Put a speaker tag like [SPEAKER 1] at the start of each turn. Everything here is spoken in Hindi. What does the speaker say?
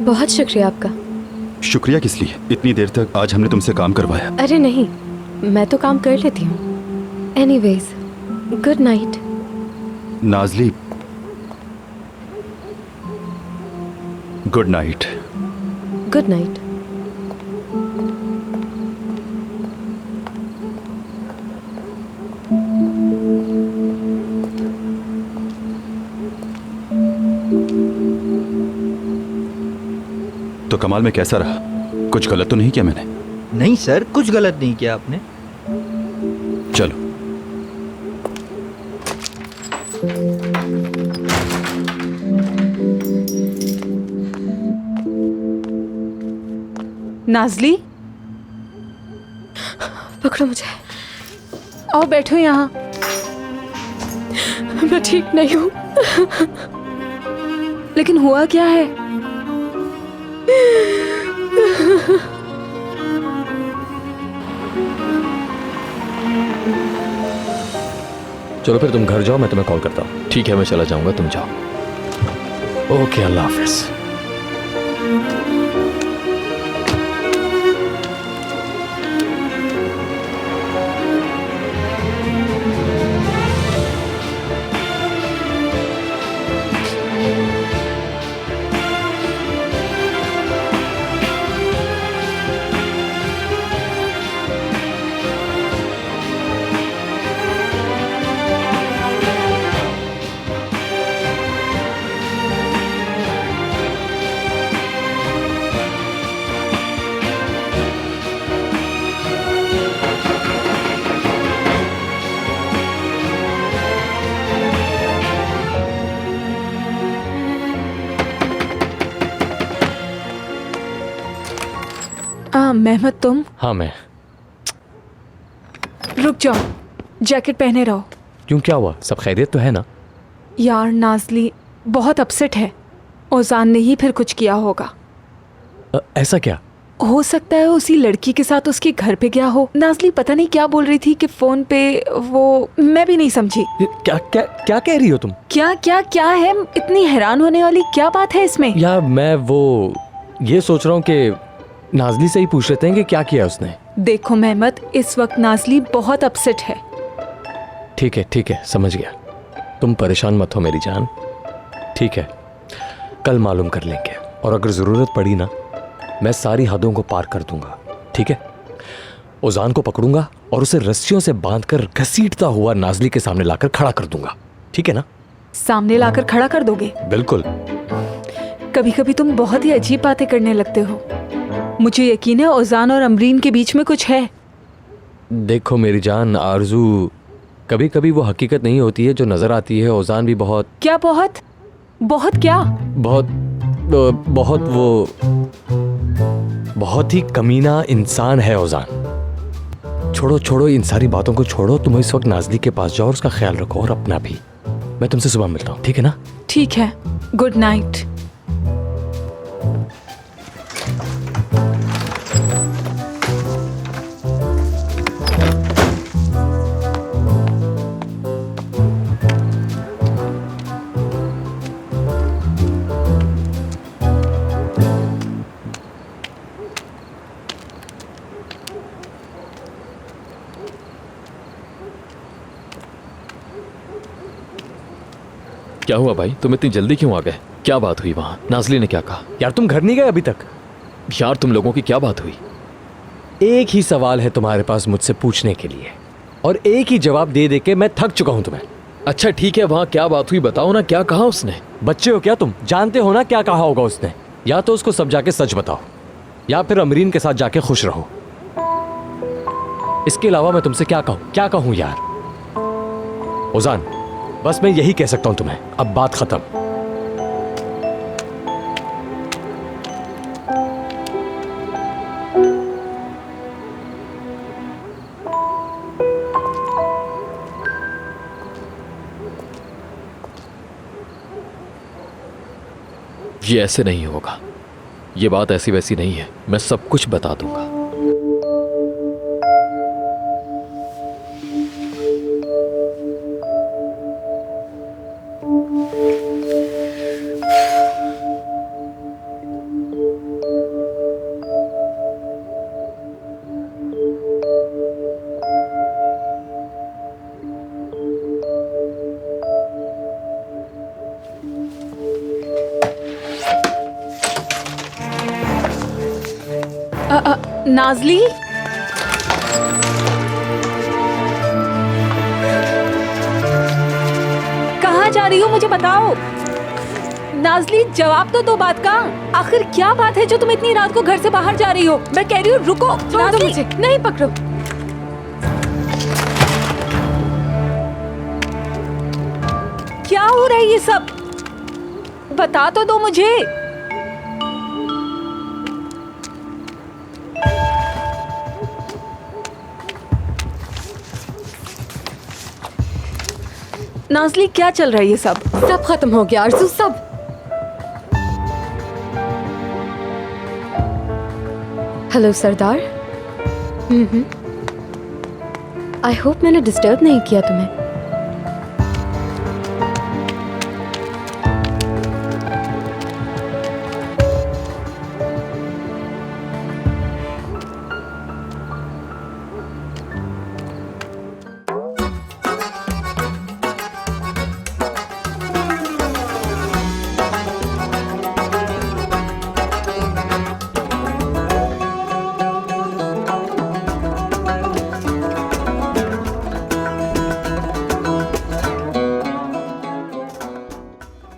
[SPEAKER 1] बहुत शुक्रिया आपका।
[SPEAKER 2] शुक्रिया किस लिए? इतनी देर तक आज हमने तुमसे काम करवाया।
[SPEAKER 1] अरे नहीं, मैं तो काम कर लेती हूँ। Anyways, good night.
[SPEAKER 2] Nazli, good night.
[SPEAKER 1] Good night.
[SPEAKER 2] तो कमाल में कैसा रहा? कुछ गलत तो नहीं किया मैंने?
[SPEAKER 3] नहीं सर, कुछ गलत नहीं किया आपने।
[SPEAKER 2] चलो।
[SPEAKER 4] नाज़ली,
[SPEAKER 1] पकड़ो मुझे।
[SPEAKER 4] आओ बैठो यहाँ।
[SPEAKER 1] मैं ठीक नहीं हूँ।
[SPEAKER 4] लेकिन हुआ क्या है?
[SPEAKER 5] चलो फिर तुम घर जाओ, मैं तुम्हें कॉल करता हूँ। ठीक है, मैं चला जाऊंगा, तुम जाओ। ओके, अल्लाह हाफिज।
[SPEAKER 4] मेहमत तुम?
[SPEAKER 5] हाँ मैं।
[SPEAKER 4] रुक जाओ, जैकेट पहने रहो।
[SPEAKER 5] क्यों, क्या हुआ? सब खैरियत तो है ना?
[SPEAKER 4] यार नाज़ली बहुत अपसेट है। ओजान ने ही फिर कुछ किया होगा।
[SPEAKER 5] ऐसा क्या?
[SPEAKER 4] हो सकता है उसी लड़की के साथ उसके घर पे गया हो। नाज़ली पता नहीं क्या बोल रही थी कि फोन पे वो, मैं भी नहीं समझी।
[SPEAKER 5] क्या क्या क्या कह रही हो तुम?
[SPEAKER 4] क्या क्या क्या है? इतनी हैरान होने वाली क्या बात है इसमें?
[SPEAKER 5] यार मैं वो ये सोच रहा हूँ कि नाज़ली से ही पूछ लेते हैं कि क्या किया उसने।
[SPEAKER 4] देखो मेहमत, इस वक्त नाज़ली बहुत अपसेट है।
[SPEAKER 5] ठीक है, समझ गया। तुम परेशान मत हो मेरी जान। ठीक है, कल मालूम कर लेंगे, और अगर ज़रूरत पड़ी ना, मैं सारी हदों को पार कर दूंगा। ठीक है, ओजान को पकड़ूंगा और उसे रस्सियों से बांधकर घसीटता हुआ नाज़ली के सामने लाकर खड़ा कर दूंगा। ठीक है ना?
[SPEAKER 4] सामने लाकर खड़ा कर दोगे?
[SPEAKER 5] बिल्कुल।
[SPEAKER 4] कभी कभी तुम बहुत ही अजीब बातें करने लगते हो। मुझे यकीन है ओजान और अमरीन के बीच में कुछ है।
[SPEAKER 5] देखो मेरी जान, आरजू, कभी कभी वो हकीकत नहीं होती है जो नजर आती है। ओजान भी बहुत
[SPEAKER 4] क्या बहुत क्या?
[SPEAKER 5] बहुत ही कमीना इंसान है ओजान। छोड़ो इन सारी बातों को छोड़ो। तुम इस वक्त नाज़ली के पास जाओ और उसका ख्याल रखो, और अपना भी। मैं तुमसे सुबह मिलता हूँ, ठीक है ना?
[SPEAKER 4] ठीक है, गुड नाइट।
[SPEAKER 5] क्या हुआ भाई, तुम इतनी जल्दी क्यों आ गए? क्या बात हुई वहां? नाज़ली ने क्या कहा? यार तुम घर नहीं गए अभी तक? यार तुम लोगों की क्या बात हुई? एक ही सवाल है तुम्हारे पास मुझसे पूछने के लिए, और एक ही जवाब दे दे के मैं थक चुका हूं तुम्हें। अच्छा ठीक है, वहां क्या बात हुई बताओ ना, क्या कहा उसने? बच्चे हो क्या तुम? जानते हो ना क्या कहा होगा उसने। या तो उसको सब जाके सच बताओ, या फिर अमरीन के साथ जाके खुश रहो। इसके अलावा मैं तुमसे क्या कहूं यार? ओजान, बस मैं यही कह सकता हूं तुम्हें, अब बात खत्म। ये ऐसे नहीं होगा। ये बात ऐसी वैसी नहीं है, मैं सब कुछ बता दूंगा।
[SPEAKER 4] नाजली, कहाँ जा रही हो मुझे बताओ। नाजली जवाब तो दो बात का। आखिर क्या बात है जो तुम इतनी रात को घर से बाहर जा रही हो? मैं कह रही हूँ रुको।
[SPEAKER 1] छोड़ दो मुझे, नहीं पकड़ो।
[SPEAKER 4] क्या हो रहा है ये सब? बता तो दो मुझे। नाजली क्या चल रहा है ये सब?
[SPEAKER 1] सब खत्म हो गया आरज़ू, सब। Hello Sardar. आई होप मैंने डिस्टर्ब नहीं किया तुम्हें।